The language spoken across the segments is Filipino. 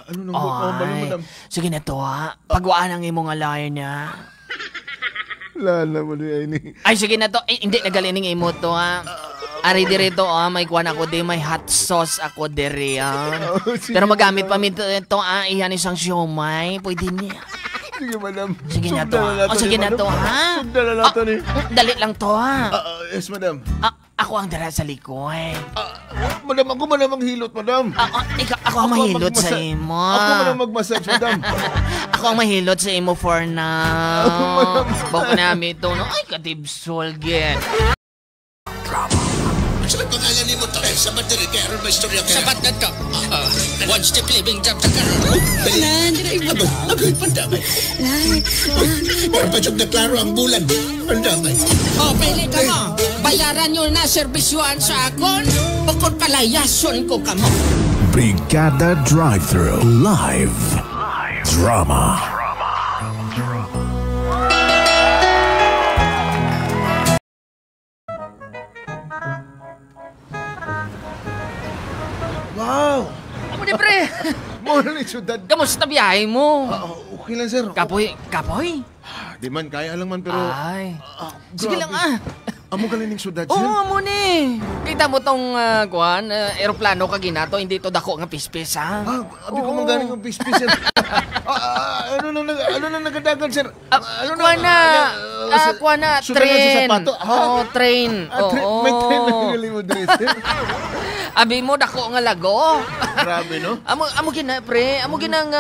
Ano nang hambal mo, madam? Sige na to ha. Pagwaan ang imong alay niya. Lala mo niya ini. Ay, sige na to. Hindi, nagalining imo to ha. Ari dirito may kuwan ako di, may hot sauce ako diri Pero magamit pa minto ito iyan isang siomay. Pwede niya. Sige, madam. Sige na to sige na to ha. Sugdala na to ni. Dali lang to ha. Yes, madam. Ako ang dala sa likod. Madam, ako man ang hilot, madam. Ako ang mahilot sa imo. Ako man ang magmassage, madam. Ako ang mahilot sa imo for now. Bako namin ito, no? Ay, katibsol, get. Sa pangalan ni mo to, sa battery, kaya ron may istorya kaya. Sabat na to. One step living job sa karoon. Agay, pandamay. Pero pa siyang naklaro ang bulan. Pandamay. Pili ka mo. Bayaran nyo na servisyoan sa akon. Bukod palayason ko ka mo. Brigada Drive-Thru Live Drama. Wow! Amo di, pre. Muna ni syudad. Kamusta biyahe mo? Okay lang, sir. Kapoy? Di man, kaya lang man, pero... Ay. Sige lang Amo ka lang syudad, sir? Oo, amo ni. Kita mo tong, aeroplano ka ginato, hindi to dako nga pispis, ha? Abi ko man galing ang pispis, sir. Ano na nagadagan, sir? Kuha na, sudan lang sa train. sapato. Oo, train. May train na galing mo, sir. Abi mo, dako nga lago. Grabe, no? Amo gina, pre. Amo ginang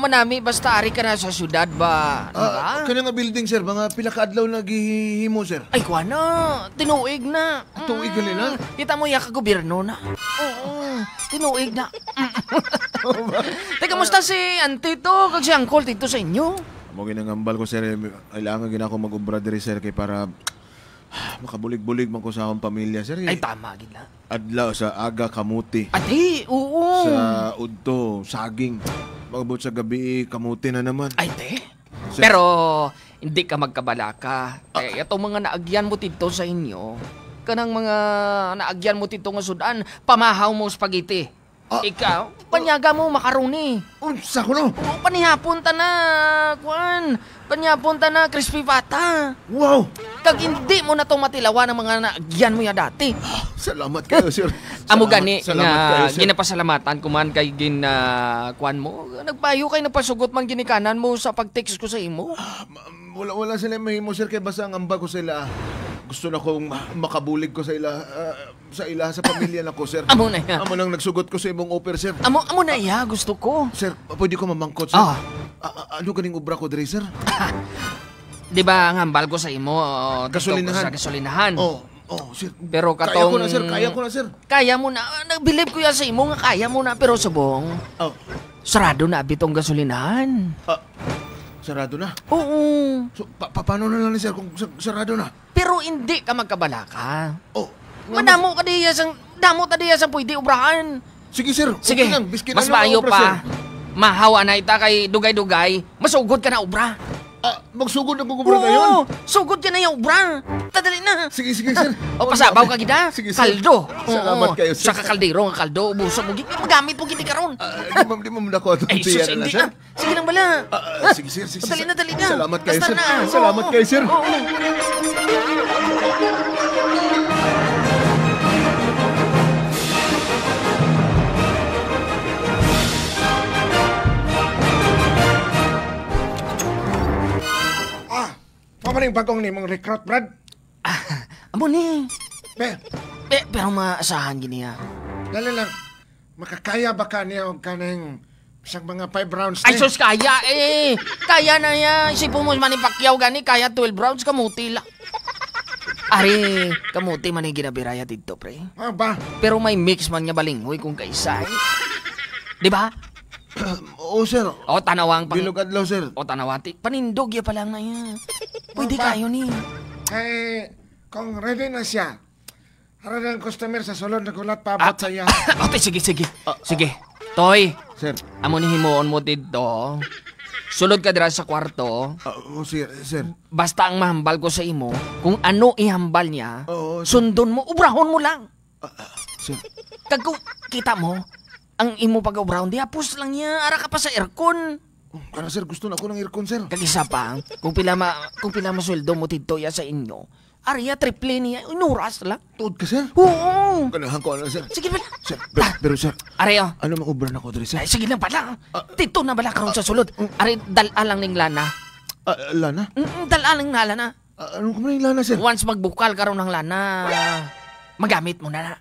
manami, basta ari ka na sa syudad ba? Diba? Kanya nga building, sir. Mga pila ka adlaw na gihimo, sir. Ay, kuha na. Tinuig na. Tuig gali na? Kita mo ya ka gobyerno na. Oo. Tinuig na. Teka, musta si auntie to? Kag si uncle dito sa inyo? Amo ginangambal ko, sir. Kailangan gina ako mag-ubra diri, sir, kay para makabulig-bulig man ko sa akong pamilya, sir. Ay, tama, gila. Adlaw sa aga kamuti. Ate, oo. Sa udto, saging. Magabot sa gabi, kamuti na naman. Ay, te. Sir. Pero, hindi ka magkabalaka. Itong mga naagyan mo dito sa inyo, kanang mga naagyan mo dito nga sudan, pamahaw mo spaghetti. Ikaw, panyaga mo makaroni. Sa ko, no? Panihapon ta na, kuan. Panihapon ta na crispy pata. Wow! Kag hindi mo na itong matilawan ng mga naagyan mo ya dati. Salamat kayo, sir. Amo gani Salamat kayo, nga sir. ginapasalamatan ko man kay kuan mo. Nagpayo kay napasugot man ginikanan mo sa pag-text ko sa imo. Wala sila mahimo, sir, kay basta ang amba ko sila. Gusto na kong makabulig ko sa ila sa pamilya na ko, sir. Amo na ya. Amo nang nagsugot ko sa imong offer, sir. Amo na ya, gusto ko. Sir, pwede ko mamangkot, sir. Ano kaning ubra ko diri, sir? Di ba ang hambal ko sa imo dito Gasolinahan. sa gasolinahan? Sir. Pero Kaya katong ko na, sir. Kaya ko na, sir. Kaya mo na. Nagbilib ko ya sa imo nga kaya mo na, pero subong. Sarado na bitong gasolinahan. Sarado na. Oo. So, paano na lang, sir, kung sarado na? Pero hindi ka magkabalaka. Damo Damo ta diya sa pwede ubrahan. Sige, sir. Sige, Okay lang. Biskin mas na lang maayo ang obra, pa. sir. Mahawa na ita kay dugay-dugay. Masugod ka na ubra. Magsugod na gugubra na yun? Sugod ka na yung ubra. Tadali na. Sige, sir. O pasabaw ka gida. Sige, sir. Kaldo. Salamat kayo, sir. Sa kakaldero nga kaldo. Ubuso mo. Magamit mo gini karon. Di mo muna ko Ay, sus, hindi sir. na. Sige lang bala. Sige, sir. Dali na. Salamat kayo, Basta sir. na. Salamat kayo, sir. Pamaring bagong ni mong recruit, Brad. Amo ni. Pe, Pero maasahan gini ha. dali lang. Makakaya ba ka niya o kanang isang mga 5 rounds Ay, sus, kaya eh. Kaya na ya. Isipin mo Manny Pacquiao gani, kaya 12 rounds, kamuti lang. Ari, kamuti man yung ginabiraya dito, pre. ba? Pero may mix man nga balinghoy kung kaisa. Di ba? Oo, sir. O, tanawang pang... Bilog adlaw, sir. O, tanawati. Panindog ya pa lang na yan. Pwede kayo ni. Kung ready na siya, harap ng customer sa salon na gulat paabot sa iya. Okay, sige. Sige. Toy, Sir. amo ni himoon mo dito. Sulod ka dira sa kwarto. Sir. Basta ang mahambal ko sa imo, kung ano ihambal niya, Oo, sir. sundon mo, ubrahon mo lang. Sir. Kag kung kita mo, ang imo pag-brown, diapos lang niya. Ara ka pa sa aircon. Kana sir, gusto na ako ng aircon sir. Kag-isa pa, kung pila masweldo mo dito ya sa inyo, ariya, triple niya, inuras lang. Tuod ka sir? Oo. Ganahan ko ano sir. Sige pala. Sir, pero sir, Ariyo. ano mang ubra na ko diri sir? Ay, sige lang pala. Tito na bala karon sa sulod. Ari, dala lang ning lana. Lana? Dala lang na lana. Anong kumana yung lana sir? Once magbukal karon ng lana, magamit mo na na.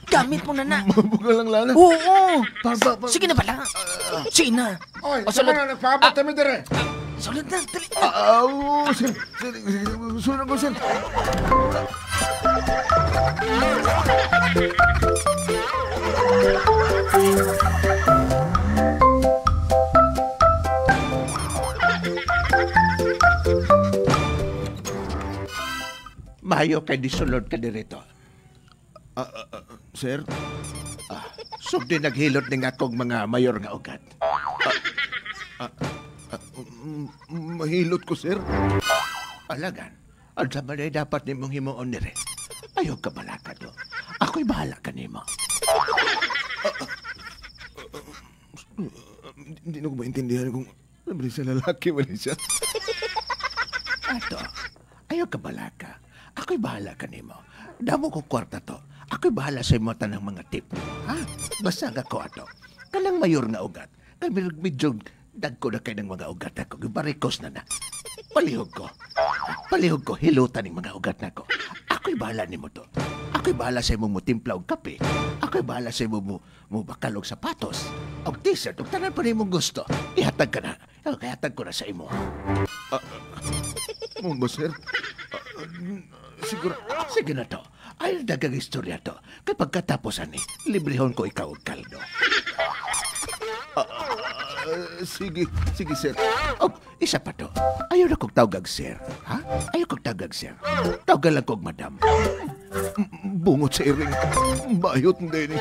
Gamit mo na na. Mabuga lang lana? Oo. Pa. Sige na pala. Sige na. Oy, O, sulod. na nagpaabot kami dire. Sulod na. Dali. Sir. Sunod ko sir. Mayo kay disulod ka dirito. Sir? Sugdi naghilot ning akong mga mayor nga ugat. Mahilot ko sir. Alagan, ang sama na dapat nimong himuon nire. Ayaw ka balaka do. Ako'y bahala ka nimo. Hindi na ko maintindihan kung sabi sa lalaki wala siya. Ato, ayaw ka balaka. Ako'y bahala ka nimo. Damo ko kwarta to. Ako'y bahala sa imo tanang mga tip. Ha? Basta nga ko ato. Kanang mayor nga ugat. Kami medyo dagko na kayo ng mga ugat ako. Barikos na na. Palihog ko, hilutan ng mga ugat na ko. Ako'y bahala nimo to. Ako'y bahala sa imo mo timpla og kape. Ako'y bahala sa imo mo bakalog sapatos. Og t-shirt, og tanan pa nimong gusto. Ihatag ka na. Ihatag ko na sa imo. Mo ba sir? Siguro. Sige na to. Ay, dagang istorya to. Kapag katapos ani, librehon ko ikaw og kaldo. Sige sir. Oh, isa pa to. Ayaw na kong tawag sir. Ha? Ayaw kong tawag sir. Tawagan lang kong madam. Bungot sa iring. Bayot na din.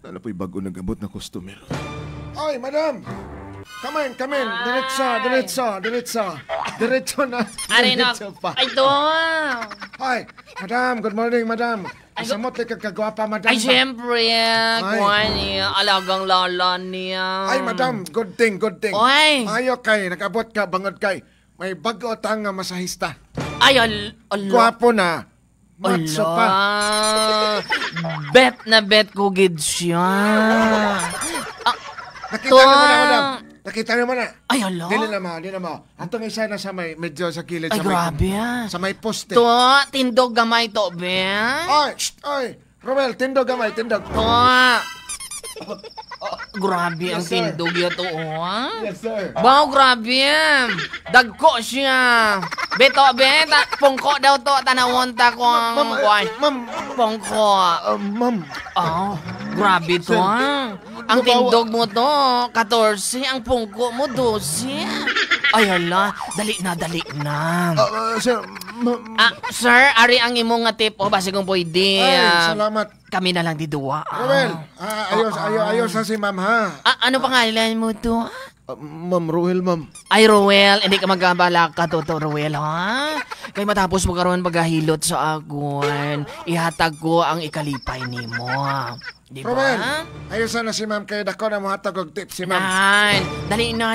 Ano po'y bago nag-abot na customer? Ay, madam! Come in. Diretso na. Arinok. Diretso pa. Ay, to. Hi, madam. Good morning, madam. Isamot na kagwapa, madam. Ay, siyempre. Kuha niya. Alagang lala niya. Ay, madam. Good thing. Oy. Ayaw kay. Nakabot ka, bangod kay. May bago tang nga masahista. Ay, Gwapo na. Matso pa. Bet na bet ko gid siya. Nakita naman na, madam. Nakita naman na. Ay, ala. Dili na mo. Atong isa na sa may, medyo sa kilid. Ay, sa may, grabe Sa may poste. To, tindog gamay to, be. Ay, Romel, tindog gamay. To. Grabe ang Yes, sir. tindog yun to, Yes, sir. Wow, grabe. Dagko siya. Beto, pungko daw to. Tanawon ta ko ang kuwan. Ma'am. Pungko. Ma'am. Oh, grabe to, Sir. Ang tindog mo to, 14. Ang pungko mo, 12. Ay, hala. Dali na. Sir, Sir, ari ang imong nga tip o base kung pwede. ay, salamat. Kami na lang di duwa. Romel, ayos na si ma'am, ha? Ano pangalan mo to? Ma'am, Roel, ma'am. Ay, Roel, hindi ka magkabalak ka to, Roel, ha? Kaya matapos mo karoon paghahilot sa agon, ihatag ko ang ikalipay ni mo. Di ba? Romel, ayos na si ma'am, kaya dako na mo hatag og tip si ma'am. Yan. Dali na.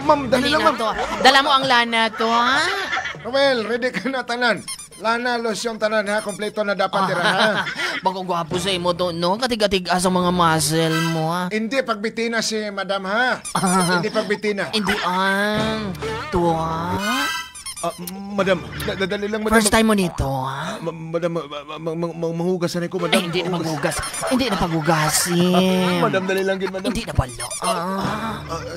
Ma'am, dali lang, ma'am. to. Dala mo ang lana to, ha? Romel, ready ka na tanan. Lana, losyong tanan, ha? Kompleto na dapat tira, ha? Bagong gwapo sa imo to, no? Katiga-tiga sa mga muscle mo, ha? Hindi pagbitina si madam, ha? Hindi pagbitina. Hindi ang... To, ha? Madam, dali lang, madam. First time mo nito, ha? Madam, manghugasan ko, madam. Ay, hindi na maghugas. Hindi na paghugasin. Madam, dali lang din, madam. Hindi na pala.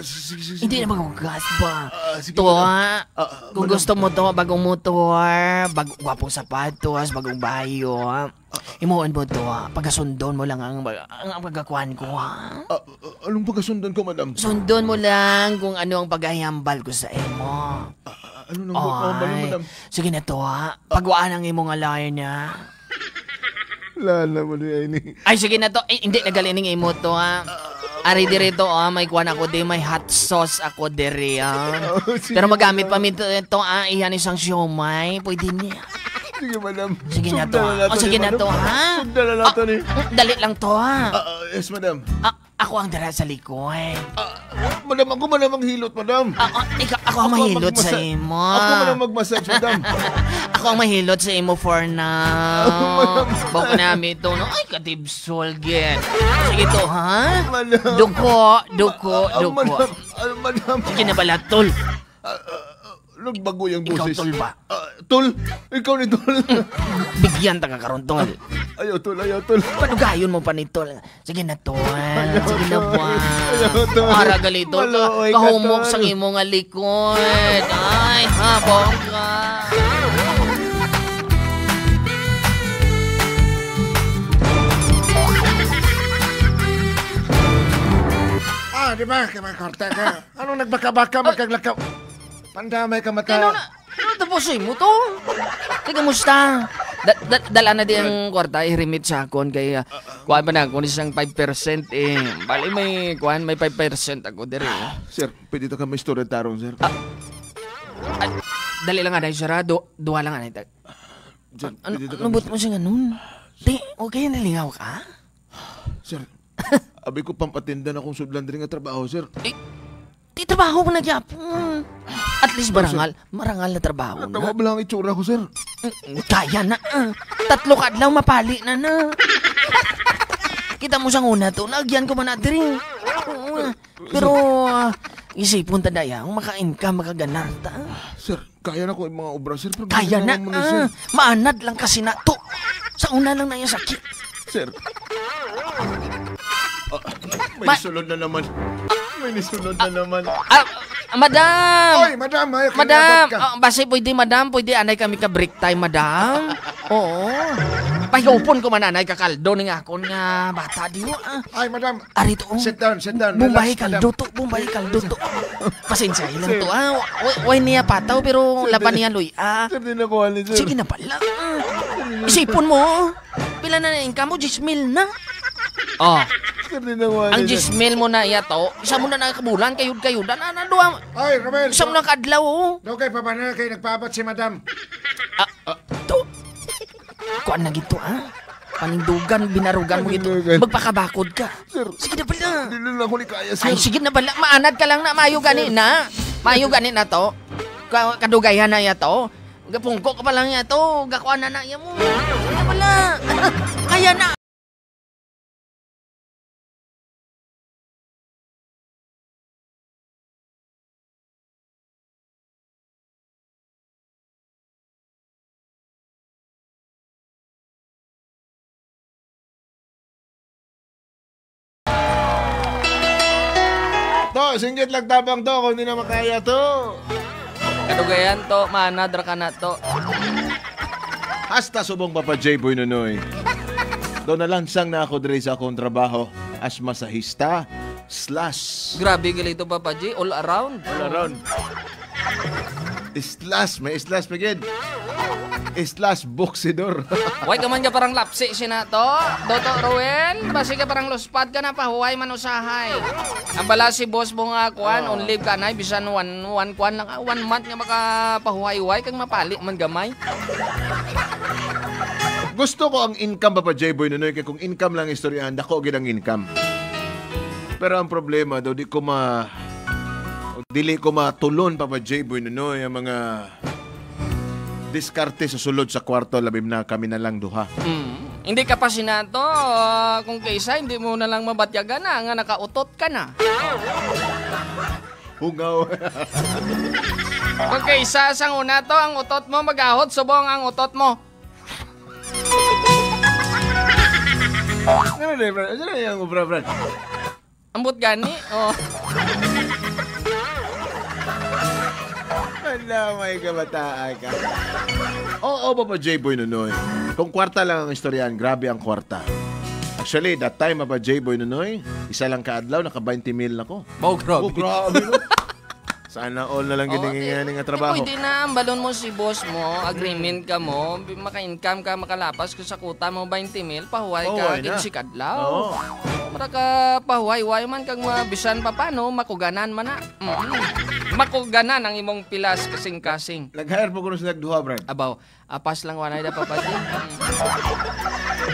Sige. Hindi na maghugas ba? Sige, To, madam. ha? Kung Madam. gusto mo to, bagong motor, gwapong sapatos, bagong bayo, ha? Imuon mo to, ha? Pagkasundon mo lang ang pagkakuhan ko, ha? Anong pagkasundan ko, madam? Sundon mo lang kung ano ang paghahambal ko sa imo. Ano nang balo, Ay, madam? sige na to ha. Pagwaan ang imong alayan niya. Wala naman yun. Ay, sige na to. Hindi, nagaling imo to ha. Ari dirito may kuwan ako di, may hot sauce ako diri Sige, Pero magamit pa mi ito iyan isang siomay. Pwede niya. Sige, madam. Sige na to Sugdan natin sige ni, na madam. to ha. Sugdan na natin ni. Dali lang to ha. Yes, madam. Ako ang dara sa likod. Madam, ako man ang hilot, madam. Ako ang mahilot sa imo. Ako man ang mag-massage, madam. Ako ang mahilot sa imo for now. Bako namin ito, no? Ay, katibsol, get. Sige to, ha? Madam. Duko. Madam. Sige na pala, tol. Nagbago yung Ikaw, boses. tol ba? Tol? Ikaw ni Tol. Bigyan ta ka karon, tol. Ayaw, Tol. Panugayon mo pa ni tol. Sige na, tol. Sige na, ba? Ayaw, tol. Para galito, Maluoy ka, kahumok tol. sa imo nga likod. Ay, habong ka. Di ba? Kamakorta ka. Anong nagbaka-baka, magkaglakaw? Pandamay ka mata. Ano tapusin mo to? Kaya kamusta? Dala na di ang kwarta, i-remit sa akon kaya kuhaan pa na ako isang 5% eh. Bali may 5% ako diri. Sir, pwede to ka may story tarong, sir. Dali lang nga na sarado, duha lang nga na. Sir, Ano pwede to ka but mo siya ganun? Di, okay nalingaw ka? Sir, abi ko pampatindan akong sudlan din nga trabaho, sir. Di trabaho ko na gyapon. At least marangal na trabaho na. Natawa ba lang ang itsura ko, sir? Kaya na. 3 kadlaw mapali na. Kita mo siyang una to, nagyan ko man na diri. Pero isipon ta daya, kung maka-income, makaganar ta. Sir, kaya na ko yung mga obra, sir. Pero Kaya na. mo sir. Maanad lang kasi na to. Sa una lang na yung sakit. Sir. May Ma- sulod na naman. May nisulod na naman. Madam! Oy, madam, ay, Madam! ka. Base pwede, madam. Pwede anay kami ka break time, madam. Oo. Pahihupon ko man anay ka kaldo ni nga akon nga bata di mo. Ay, madam. Arito. Sit down. Bumbay Relax, kaldo to. Pasensya lang to. Way niya pataw pero laban niya luy. Sir, di na ko halin, sir. Sige na pala. Isipon mo. Pila na income mo? 10,000 na. Oh, Sir, di na ko halin, ang sir. 10,000 mo na iya to. Isa mo na nakabulan, kayod-kayudan. Duha. Ay, Romel. Isa mo na kadlaw. Daw kay pabana kay nagpapat si madam. To. Kuan na gito, Panindugan, binarugan mo gito. Panindugan. Magpakabakod ka. Sir. Sige na pala. Di na ako ni kaya, sir. Ay, sige na pala. Maanad ka lang na. Mayo gani na. Mayo gani na to. Kadugayan na ya to. Gapungko ka pa lang ya to. Gakuan na ya mo. Sige na pala. Kaya na. To, singgit lang tabang to kung di na makaya to. Kadugayan to. Maanad ra ka na to. Hasta subong Papa J. Boy Nonoy. Doon nalansang na ako diri sa akong trabaho as masahista / Grabe galito, Papa G. All around. all around. May islas pagid. Islas boksidor. Huwag ka man ka parang lapsi sina to. Doto Ruel, basi ka parang luspad ka na pa. Huwag man usahay. Ang bala si boss mo nga kuan, on leave ka na. Bisan one kuan lang. 1 month nga makapahuhay-huhay kang mapali man gamay. Gusto ko ang income Papa J. Boy Nonoy kaya kung income lang istoryahan, dako gid ang income. Pero ang problema daw dili ko matulon Papa J. Boy Nonoy ang mga diskarte sa sulod sa kwarto labim na kami na lang duha. Hindi ka pa sinato. Kung kaysa, hindi mo na lang mabatyagan na. Nga nakautot ka na. Hungaw. Kung kaysa, sang una to, ang utot mo magahot, subong ang utot mo. Ano na, Brad? Ano na yung ubra, Brad? Ambot gani. Oh. Wala, may kabataan ka. Oo, Papa J. Boy Nonoy. Kung kwarta lang ang istoryahan, grabe ang kwarta. Actually, that time, Papa J. Boy Nonoy, isa lang kaadlaw, naka 20 mil na ko. Oh, grabe. Oh, grabe. No? Sana all na lang gininginganing nga trabaho. Pwede na, balon mo si boss mo, agreement ka mo, maka-income ka, makalapas ka sa kuta mo 20 mil, pahuway ka, Pahuway na. kinsi kadlaw. Oo. Mara ka pahuway-way man kang mabisan pa paano, makuganan man na. Makuganan ang imong pilas kasing-kasing. Nag-hire po ko sa nagduha, Brad. Abaw, apas lang wanay da papadin.